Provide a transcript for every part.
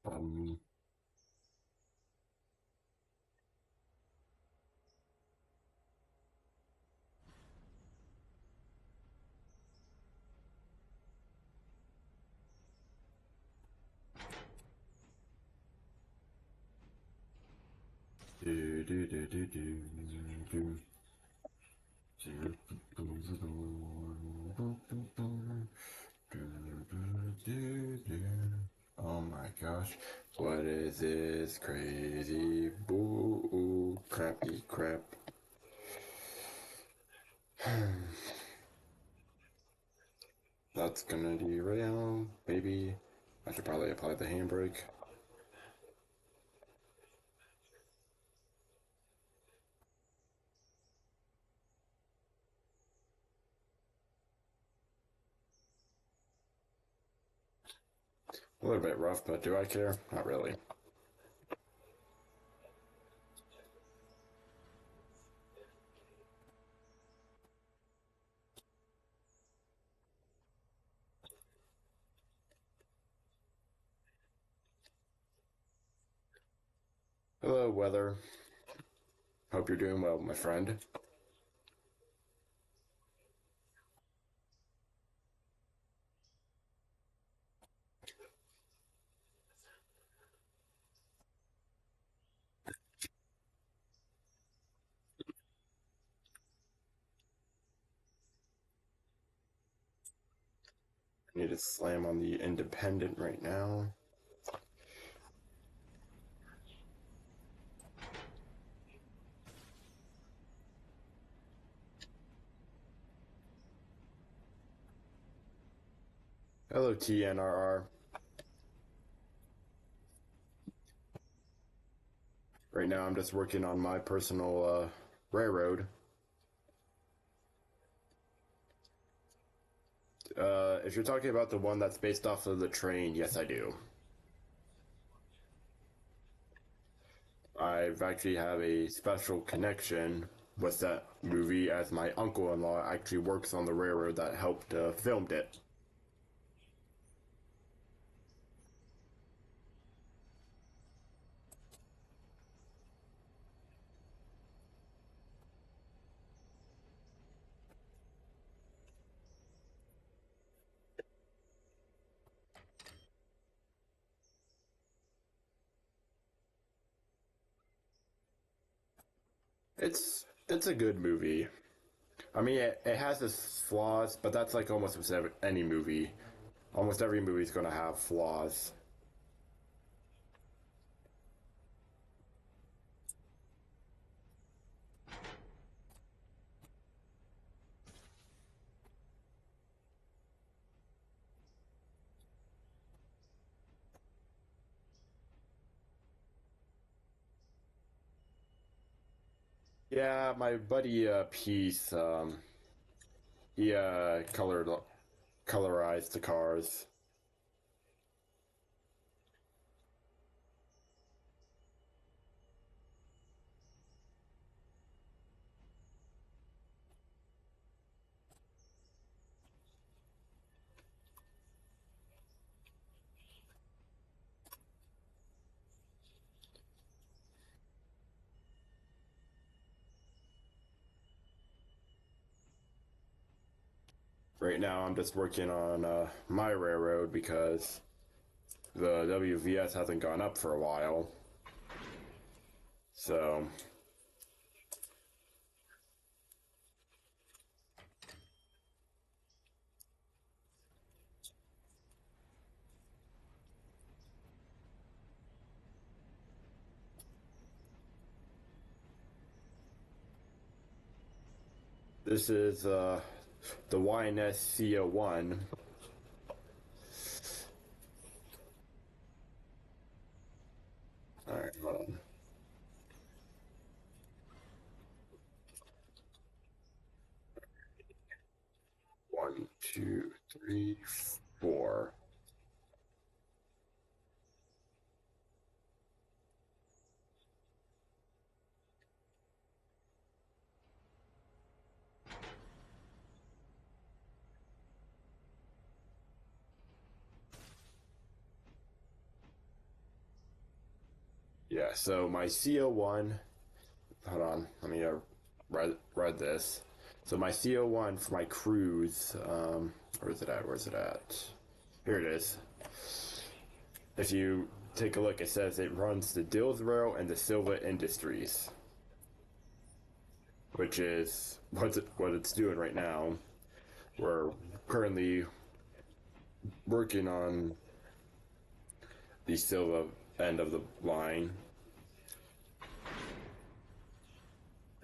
Um, do do do do do do. Oh my gosh, what is this crazy boo crappy crap? That's gonna derail, maybe. I should probably apply the handbrake. A little bit rough, but do I care? Not really. Hello, weather. Hope you're doing well, my friend. I need to slam on the independent right now. Hello, TNRR. Right now, I'm just working on my personal railroad. If you're talking about the one that's based off of the train, yes, I do. I've actually have a special connection with that movie, as my uncle-in-law actually works on the railroad that helped filmed it. It's a good movie. I mean, it has its flaws, but that's like almost with any movie. Almost every movie's gonna have flaws. Yeah, my buddy Peace, he colorized the cars. Right now, I'm just working on my railroad because the WVS hasn't gone up for a while. So, this is the YNS CO1. Alright, hold on. One, two, three, four. Yeah, so my CO1, hold on, let me read this. So my CO1 for my cruise, where is it at? Where's it at? Here it is. If you take a look, it says it runs the Dillsborough and the Silva Industries, which is what it's doing right now. We're currently working on the Silva end of the line.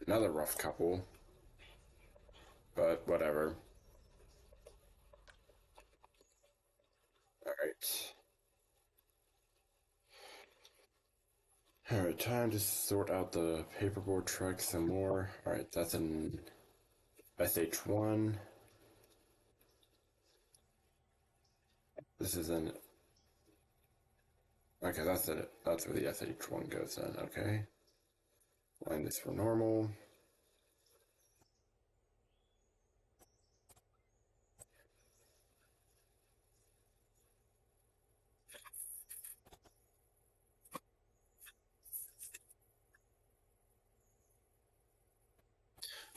Another rough couple, but whatever. All right. Alright, time to sort out the paperboard truck some more. Alright, that's an SH1. This is an... Okay, that's it. That's where the SH1 goes in. Okay. Line this for normal.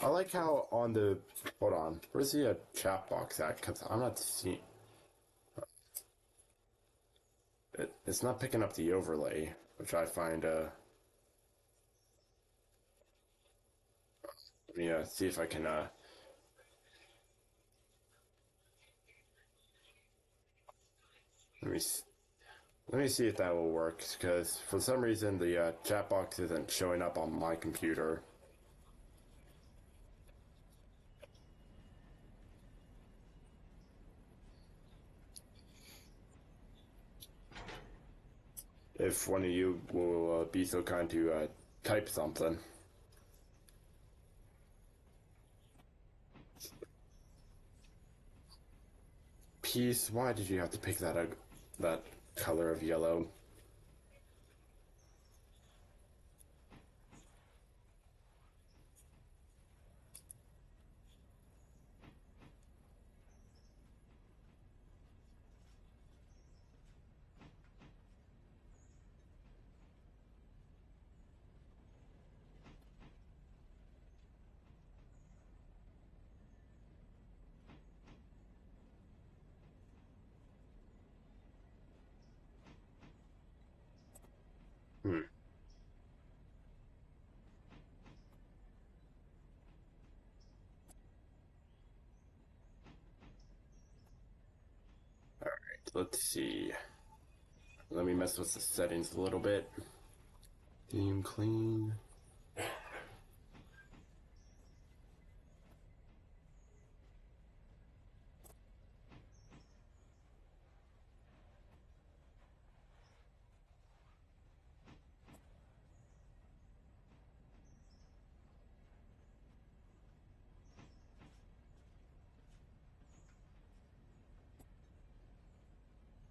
I like how on the... Hold on. Where's the chat box at? Because I'm not seeing... It's not picking up the overlay, which I find... Let me see if I can... Let me... Let me see if that will work, because for some reason the chat box isn't showing up on my computer. If one of you will be so kind to type something. Peace, why did you have to pick that color of yellow? Hmm. Let's see. Let me mess with the settings a little bit. Theme clean.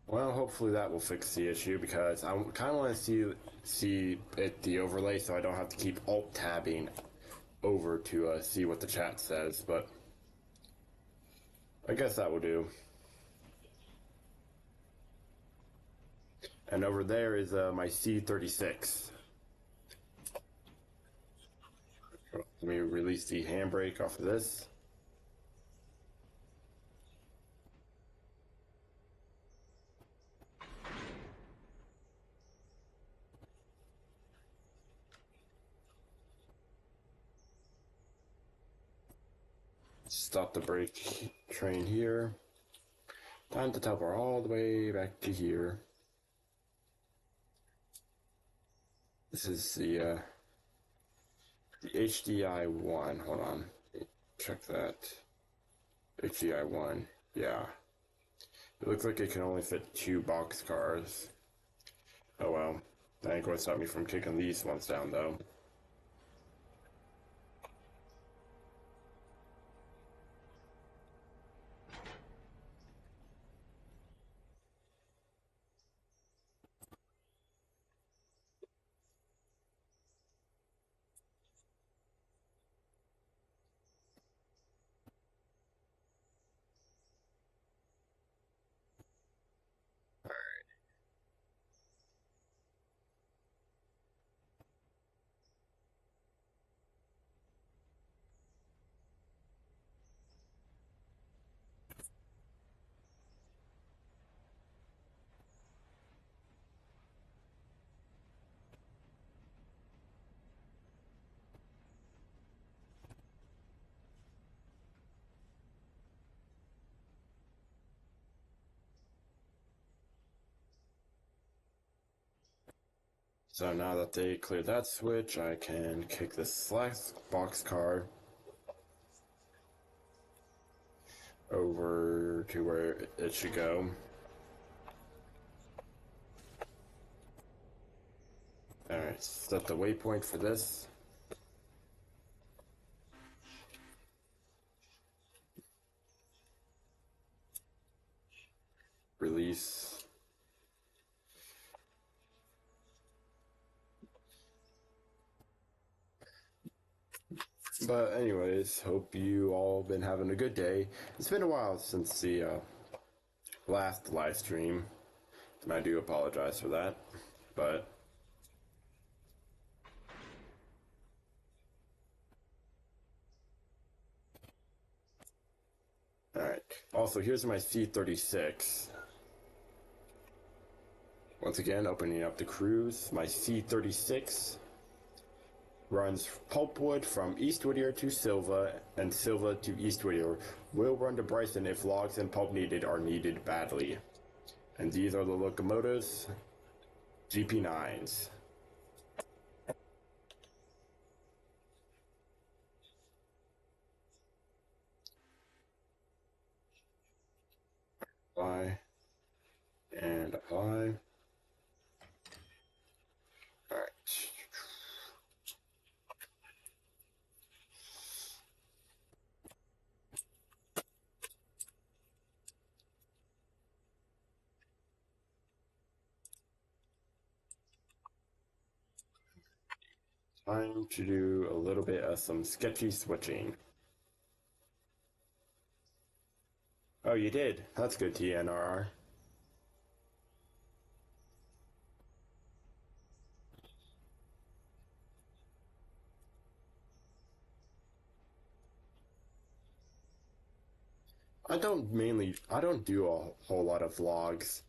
Well, hopefully that will fix the issue because I kind of want to see the overlay so I don't have to keep alt tabbing over to see what the chat says. But I guess that will do. And over there is my C36. Let me release the handbrake off of this. Stop the brake train here. Time to teleport all the way back to here. This is the HDI 1. Hold on. Check that. HDI 1. Yeah. It looks like it can only fit 2 boxcars. Oh well. That ain't gonna stop me from kicking these ones down though. So now that they cleared that switch, I can kick this last boxcar over to where it should go. Alright, set the waypoint for this. Release. But anyways, hope you all been having a good day. It's been a while since the last live stream, and I do apologize for that. But alright. Also, here's my C-36. Once again, opening up the cruise. My C-36 runs pulpwood from East Whittier to Silva, and Silva to East Whittier. Will run to Bryson if logs and pulp needed are needed badly. And these are the locomotives, GP9s. Apply. And apply. Alright. Time to do a little bit of some sketchy switching. Oh, you did? That's good, TNRR. I don't do a whole lot of vlogs.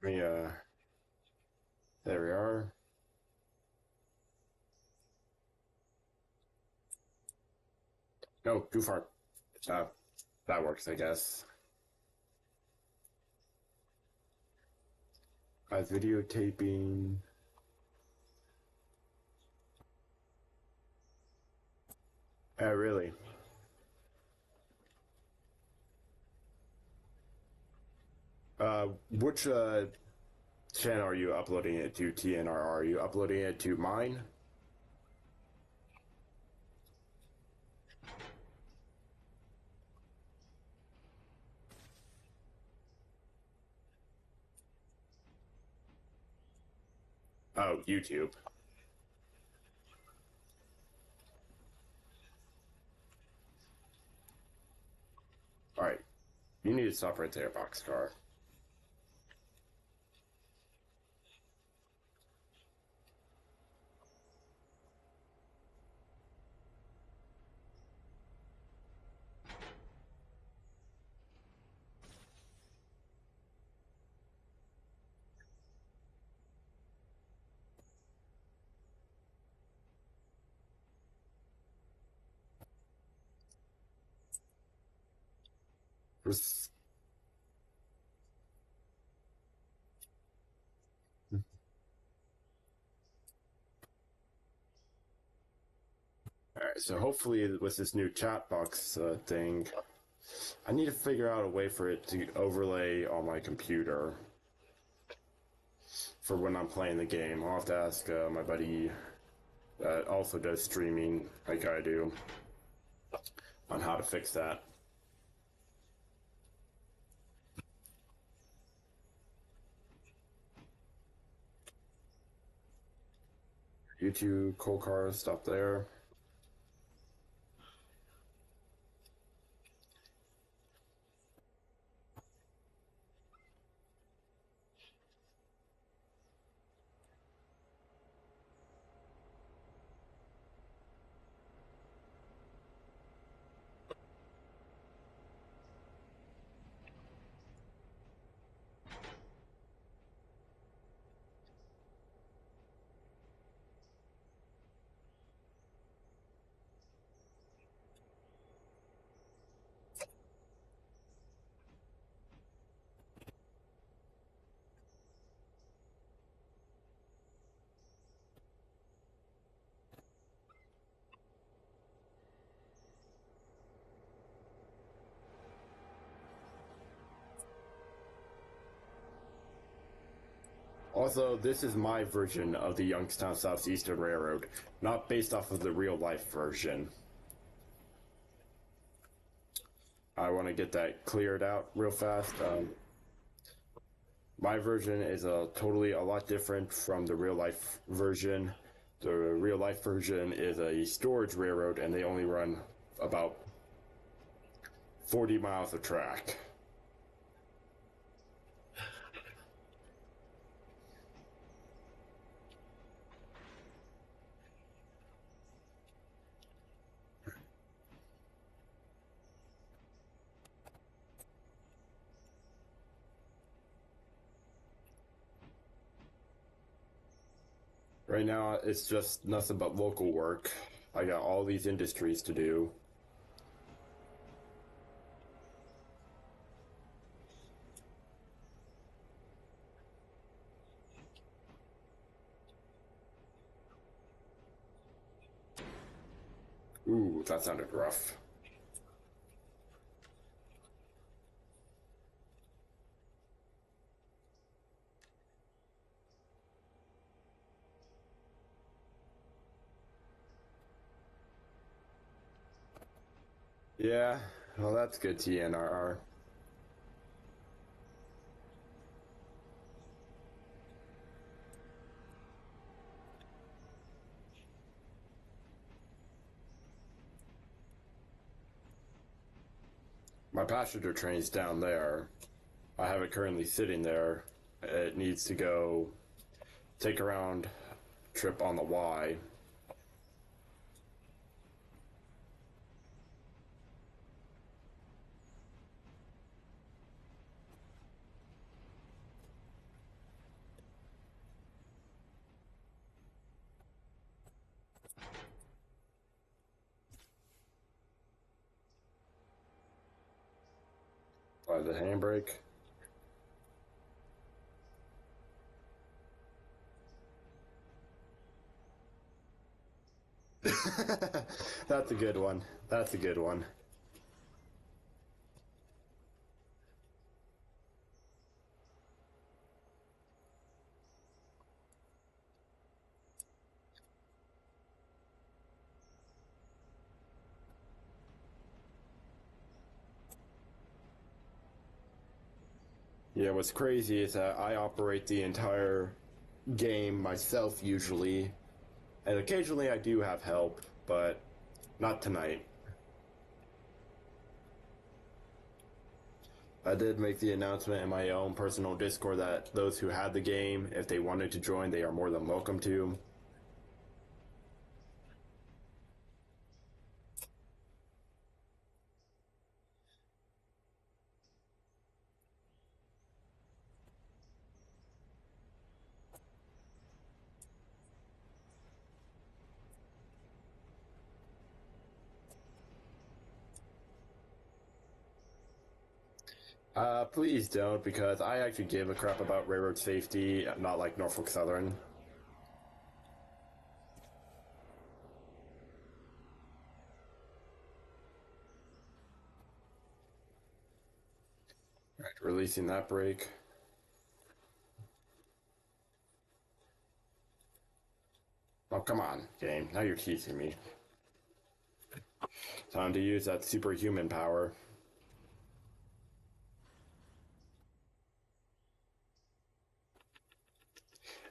Let me, there we are. No, too far. That works, I guess. Videotaping. Really? Which channel are you uploading it to, TNR? Are you uploading it to mine? Oh, YouTube. Alright. You need to stop right there, Boxcar. Alright, so hopefully with this new chat box thing, I need to figure out a way for it to overlay on my computer for when I'm playing the game. I'll have to ask my buddy that also does streaming like I do on how to fix that. You two coal cars, stop there. Also, this is my version of the Youngstown Southeastern Railroad, not based off of the real life version. I want to get that cleared out real fast. My version is a lot different from the real life version. The real life version is a storage railroad, and they only run about 40 miles of track. Right now, it's just nothing but local work. I got all these industries to do. Ooh, that sounded rough. Yeah, well, that's good, TNRR. My passenger train's down there. I have it currently sitting there. It needs to go take a round trip on the Y. By the handbrake. That's a good one. That's a good one. Yeah, what's crazy is that I operate the entire game myself usually, and occasionally I do have help, but not tonight. I did make the announcement in my own personal Discord that those who had the game, if they wanted to join, they are more than welcome to. Please don't, because I actually give a crap about railroad safety, not like Norfolk Southern. Right, releasing that brake. Oh, come on, game. Now you're teasing me. Time to use that superhuman power.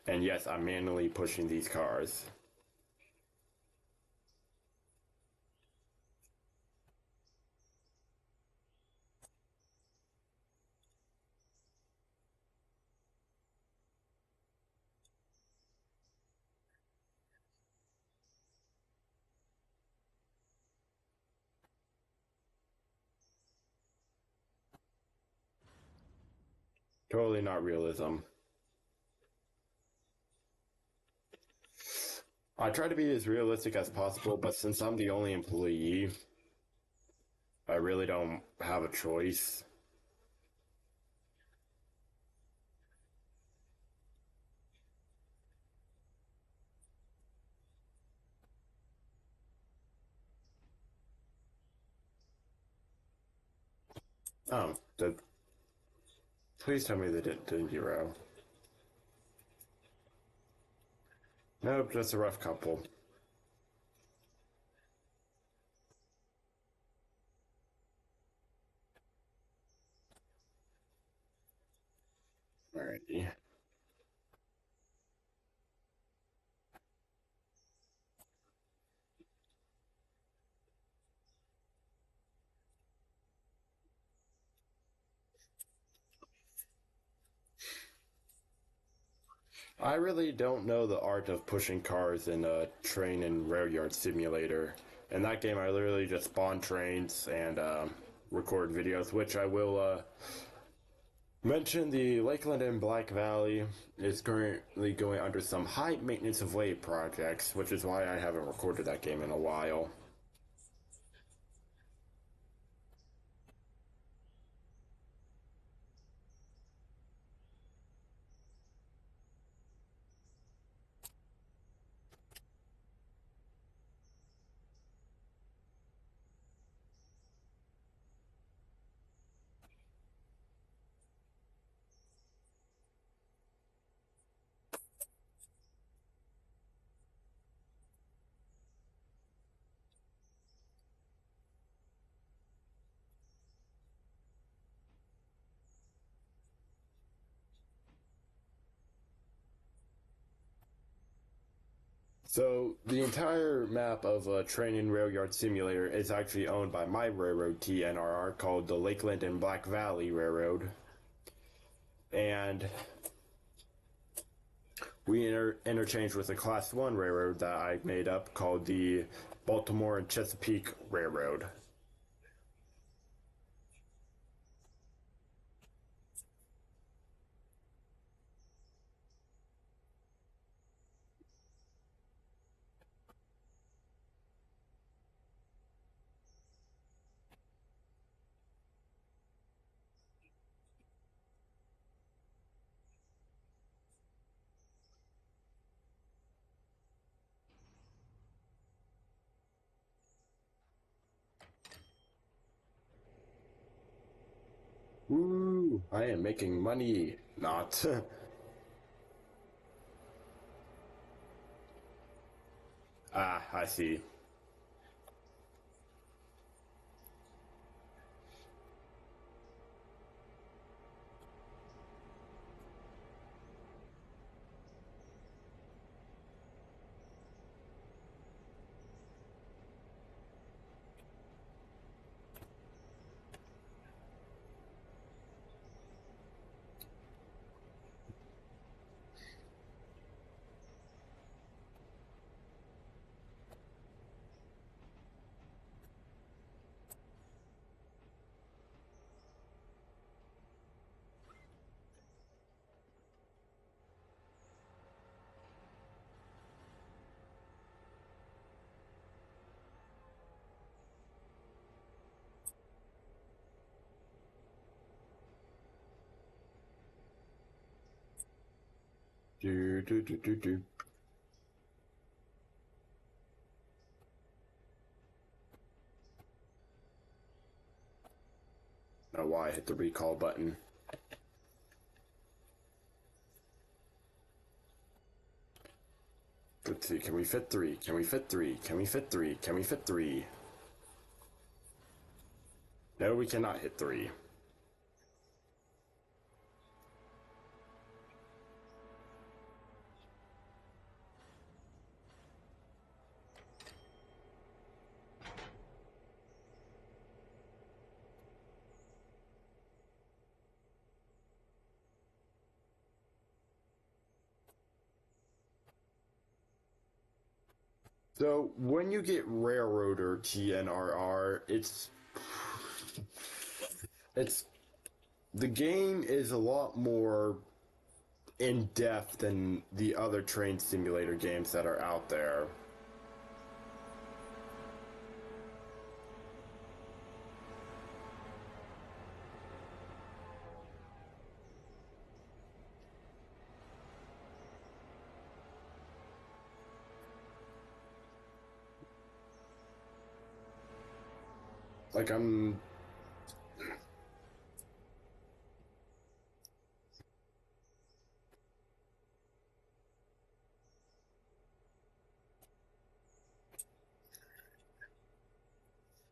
And yes, I'm manually pushing these cars. Totally not realism. I try to be as realistic as possible, but since I'm the only employee, I really don't have a choice. Oh, please tell me they didn't zero. Nope, just a rough couple. Alrighty. I really don't know the art of pushing cars in a train and rail yard simulator. In that game, I literally just spawn trains and record videos, which I will mention. The Lakeland and Black Valley is currently going under some high maintenance of way projects, which is why I haven't recorded that game in a while. So the entire map of Train and Rail Yard Simulator is actually owned by my railroad TNRR called the Lakeland and Black Valley Railroad, and we interchanged with a Class One railroad that I made up called the Baltimore and Chesapeake Railroad. Woo! I am making money. Not. Ah, I see. Do do do do do. Know why I hit the recall button. Let's see, can we fit three? Can we fit three? Can we fit three? Can we fit three? No, we cannot hit three. So when you get Railroader TNRR, it's the game is a lot more in depth than the other train simulator games that are out there. Like I'm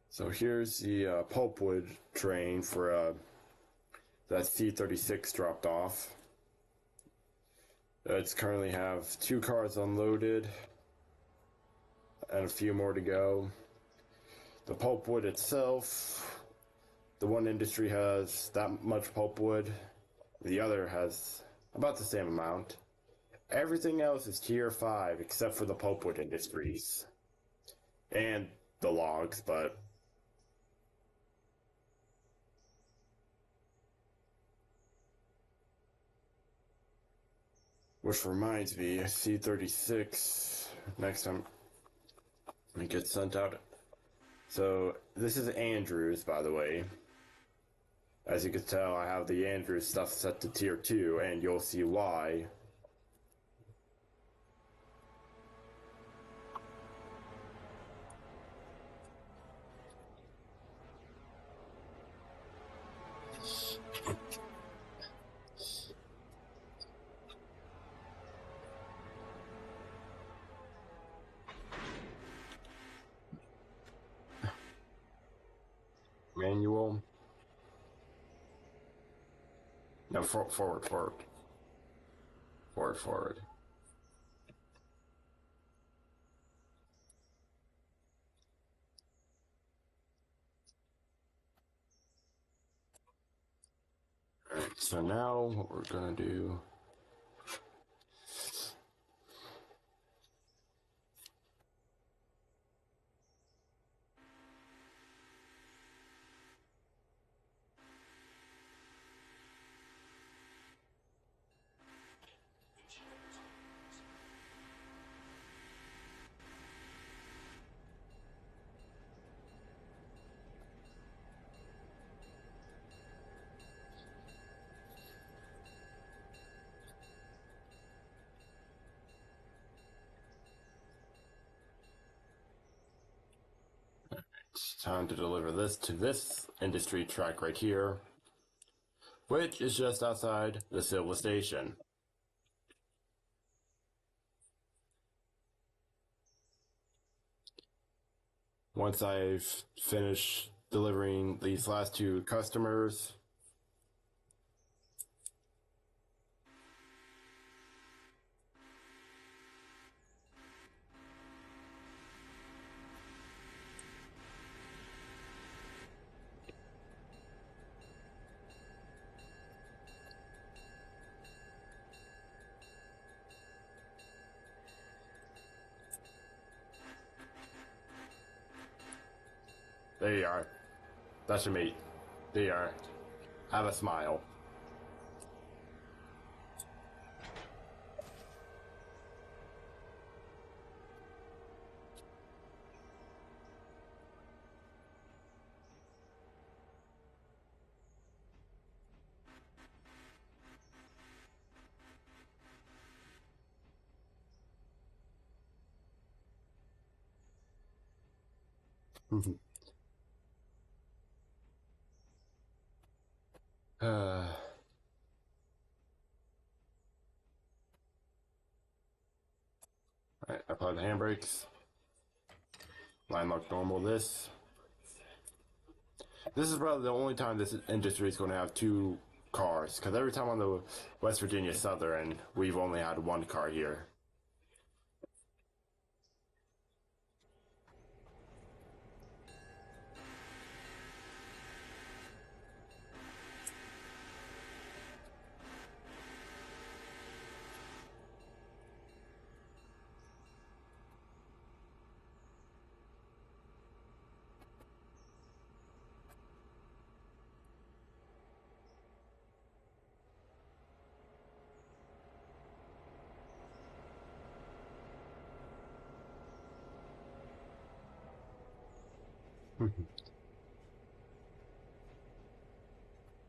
So here's the pulpwood train for that C-36 dropped off. It's currently have 2 cars unloaded and a few more to go. The pulpwood itself, the one industry has that much pulpwood, the other has about the same amount. Everything else is tier 5 except for the pulpwood industries and the logs, but which reminds me, C-36 next time it gets sent out. So this is Andrews, by the way. As you can tell, I have the Andrews stuff set to tier 2, and you'll see why. Manual. No, forward. Forward. Alright, so now what we're gonna do... It's time to deliver this to this industry track right here, which is just outside the civil station. Once I've finished delivering these last 2 customers, there you are. That should be. There you are. Have a smile. Alright, apply the handbrakes. Line lock normal this. This is probably the only time this industry is going to have 2 cars, because every time on the West Virginia Southern, we've only had 1 car here.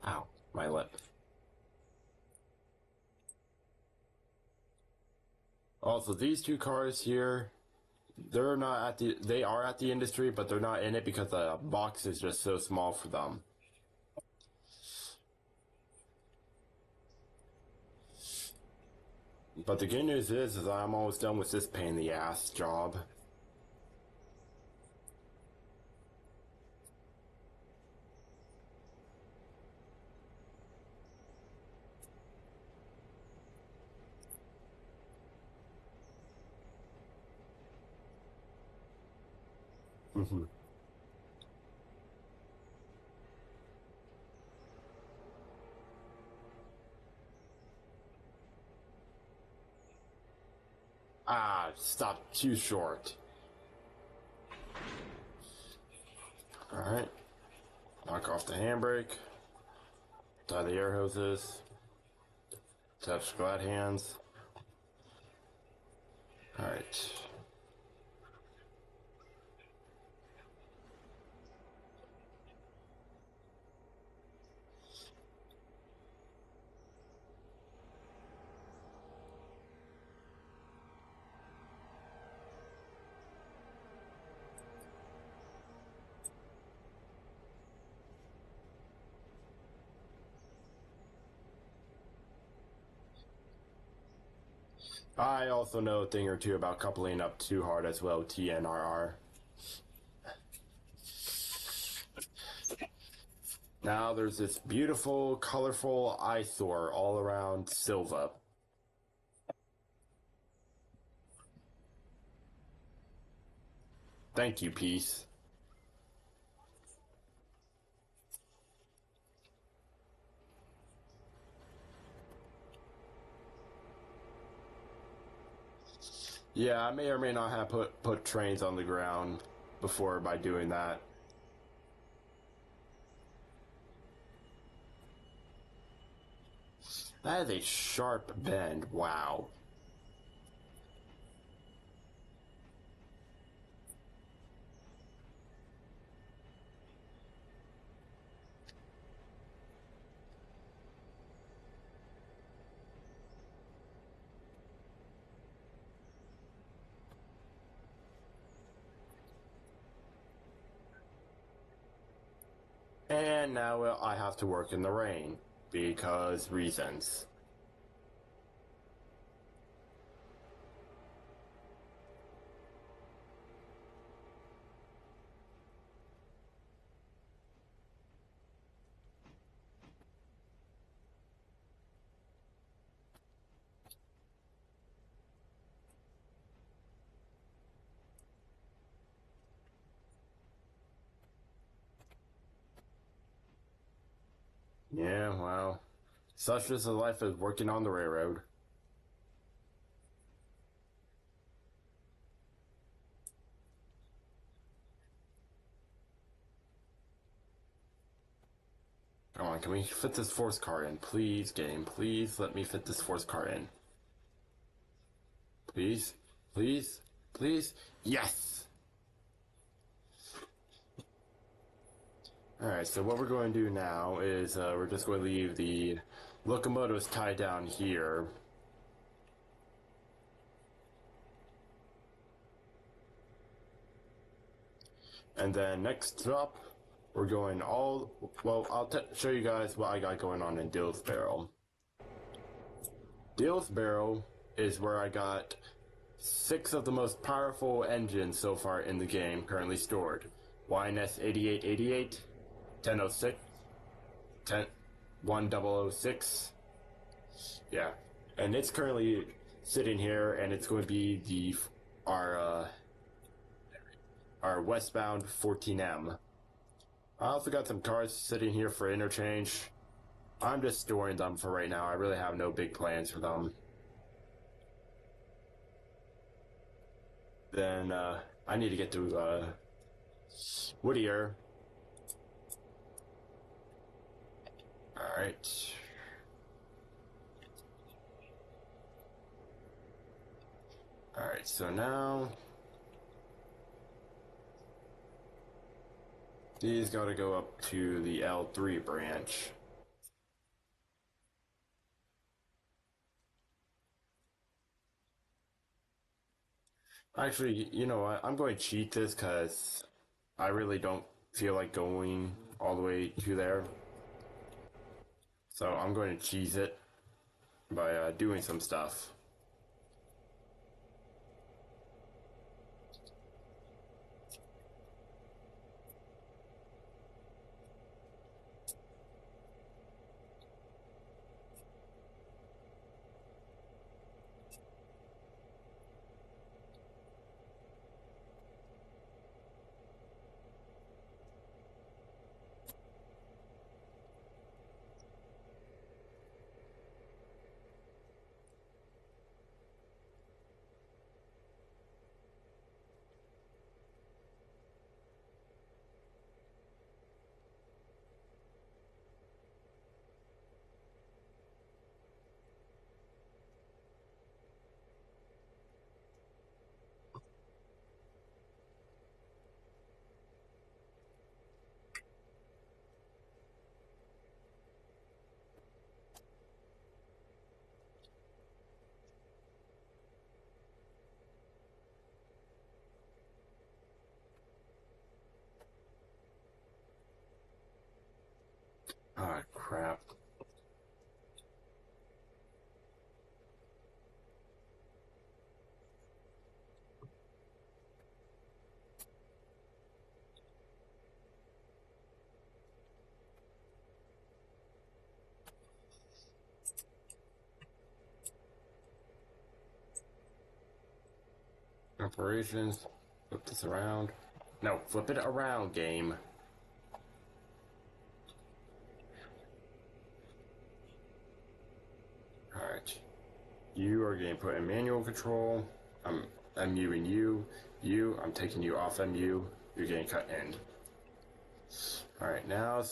Ow, my lip. Also, these two cars here, they're not at the, they are at the industry, but they're not in it because the box is just so small for them. But the good news is I'm almost done with this pain in the ass job. Ah, stop too short. Alright. Knock off the handbrake. Tie the air hoses. Touch glad hands. Alright. I also know a thing or two about coupling up too hard as well, TNRR. Now there's this beautiful, colorful eyesore all around Silva. Thank you, Peace. Yeah, I may or may not have put trains on the ground before by doing that. That is a sharp bend, wow. And now I have to work in the rain, because reasons. Yeah, well, such is the life of working on the railroad. Come on, can we fit this force car in? Please, game, please let me fit this force car in. Please, please, please, yes! Alright, so what we're going to do now is we're just going to leave the locomotives tied down here. And then next up, we're going all, well, I'll show you guys what I got going on in Dillsborough. Dillsborough is where I got 6 of the most powerful engines so far in the game currently stored. YNS 8888, 1006, 1006. Yeah, and it's currently sitting here, and it's going to be the our westbound 14M. I also got some cars sitting here for interchange. I'm just storing them for right now. I really have no big plans for them. Then I need to get to Whittier. Alright. Alright, so now These gotta go up to the L3 branch. Actually, you know what? I'm going to cheat this because I really don't feel like going all the way to there. So I'm going to cheese it by doing some stuff. Ah, crap. Operations. Flip this around. No, flip it around, game. Alright. You are getting put in manual control. I'm MUing you. You, I'm taking you off MU. You're getting cut in. Alright, now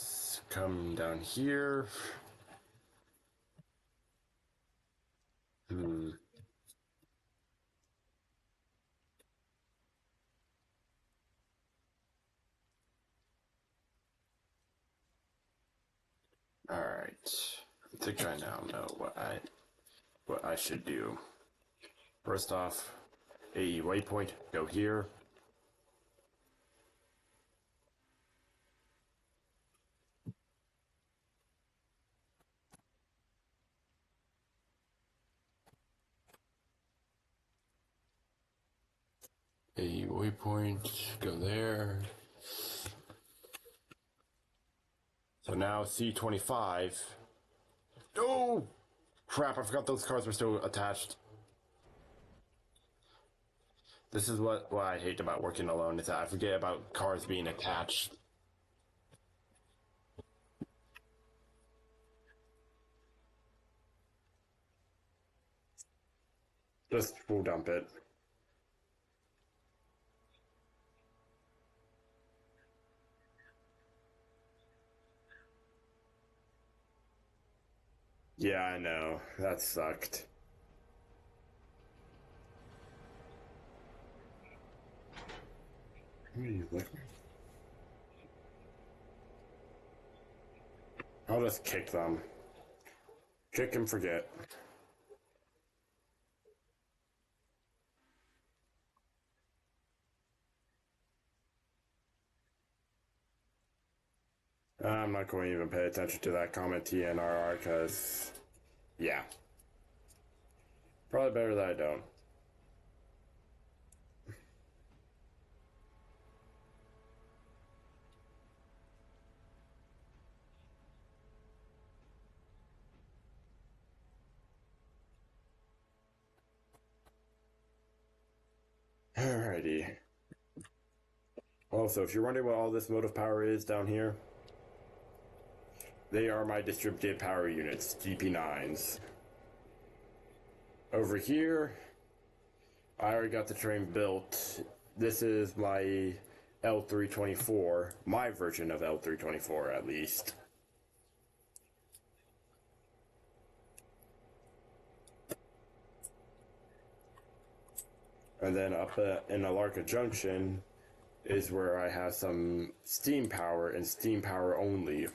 come down here. Hmm. Alright. I think I now know what I should do. First off, AE waypoint, go here. AE waypoint, go there. So now C25. Oh! Crap, I forgot those cars were still attached. This is what I hate about working alone, is that I forget about cars being attached. Just full dump it. Yeah, I know. That sucked. I'll just kick them. Kick and forget. I'm not going to even pay attention to that comment TNRR because, yeah. Probably better that I don't. Alrighty. Also, if you're wondering what all this motive power is down here, they are my distributed power units, GP9s. Over here, I already got the train built. This is my L324, my version of L324 at least. And then up in Alarka Junction, is where I have some steam power and steam power only.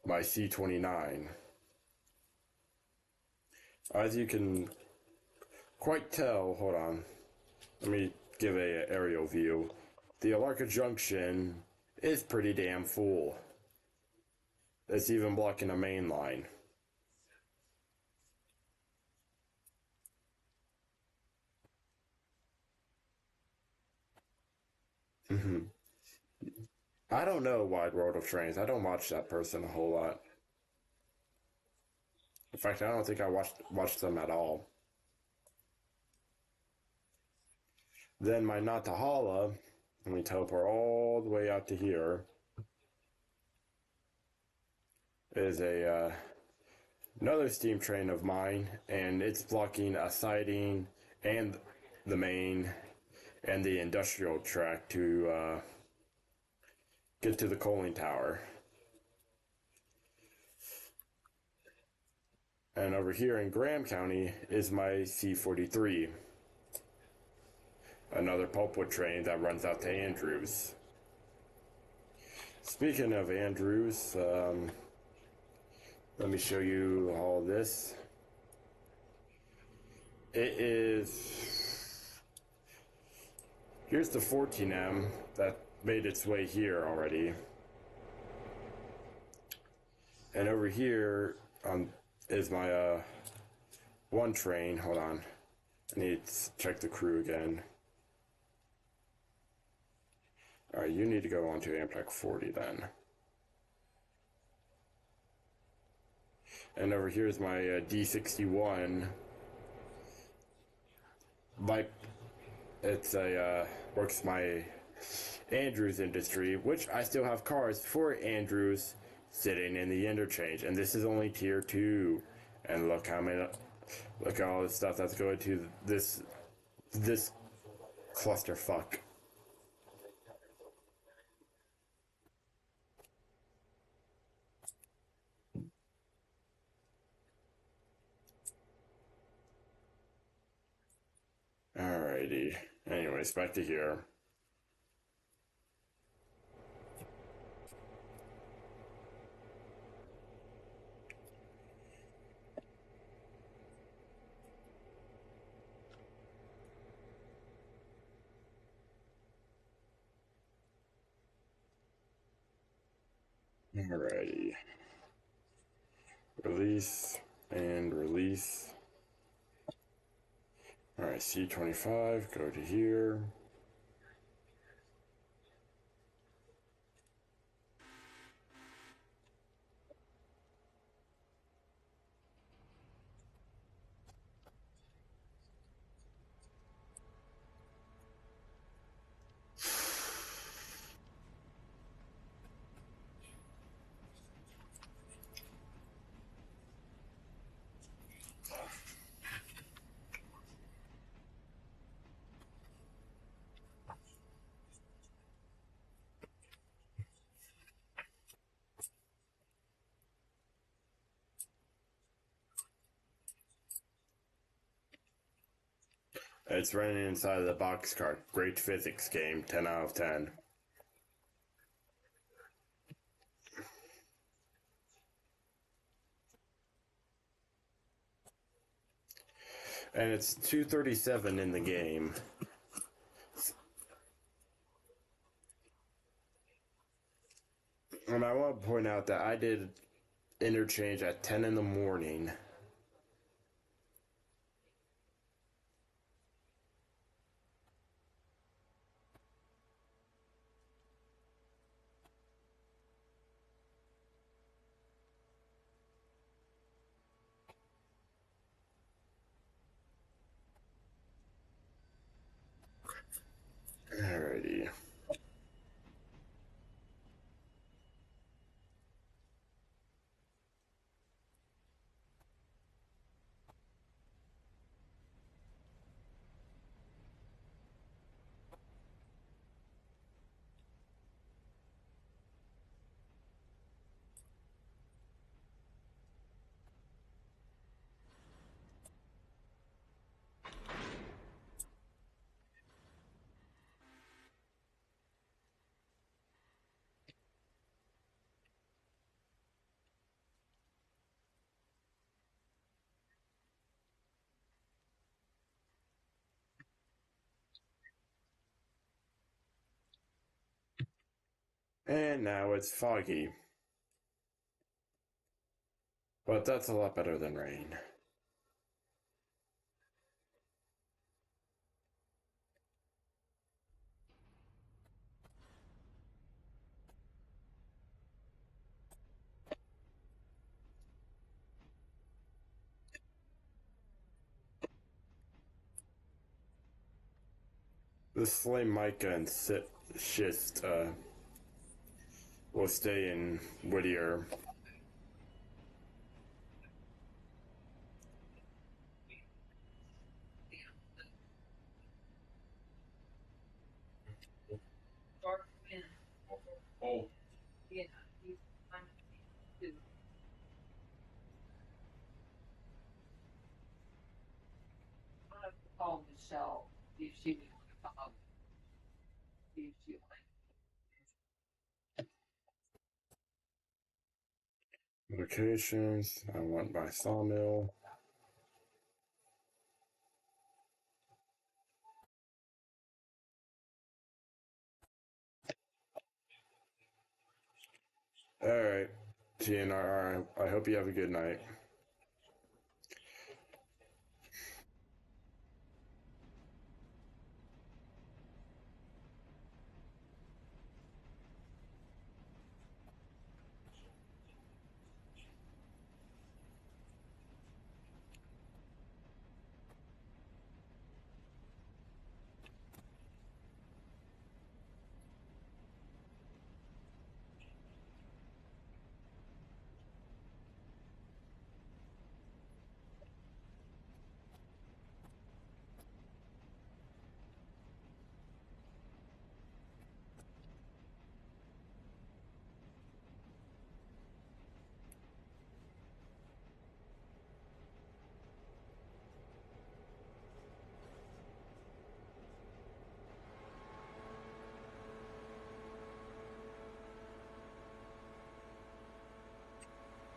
My C29. As you can quite tell, hold on, let me give a aerial view. The Alarka Junction is pretty damn full. It's even blocking a main line. I don't know Wide World of Trains. I don't watch that person a whole lot. In fact, I don't think I watched them at all. Then my Natahala, let me teleport all the way out to here, is a another steam train of mine, and it's blocking a siding and the main and the industrial track to get to the coaling tower. And over here in Graham County is my C43, another pulpwood train that runs out to Andrews. Speaking of Andrews, let me show you all this. It is... Here's the 14M that made its way here already. And over here is my one train. Hold on. I need to check the crew again. Alright, you need to go on to Amtrak 40 then. And over here is my D61. It's a works my Andrews industry, which I still have cars for Andrews sitting in the interchange, and this is only tier 2. And look at all the stuff that's going to this clusterfuck. Alrighty. Anyways, back to here. Alrighty. Release and release. Alright, C25, go to here. It's running inside of the boxcar. Great physics game, 10 out of 10. And it's 237 in the game. And I want to point out that I did interchange at 10 in the morning. Alrighty. And now it's foggy. But that's a lot better than rain. The flame mica and schist will stay in Whittier. Oh. Yeah, he's fine too. I'm gonna call Michelle, see if she would want to come up, see if she like. Locations. I want my sawmill. Alright, TNR, I hope you have a good night.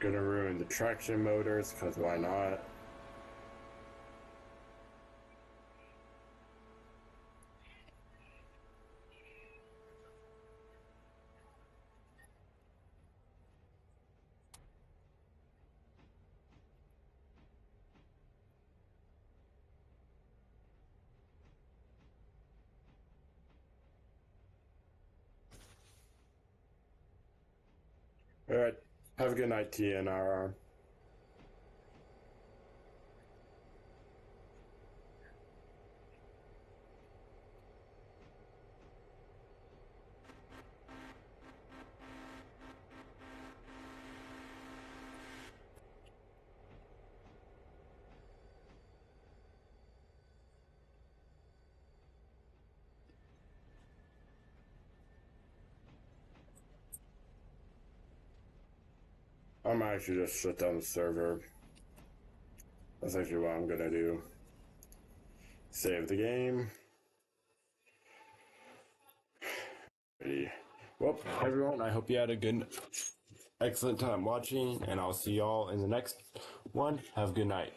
Gonna ruin the traction motors, because why not? Alright, have a good night, TNR. I'm actually just shut down the server. That's actually what I'm gonna do. Save the game. Ready. Well, everyone, I hope you had a good, excellent time watching, and I'll see y'all in the next one. Have a good night.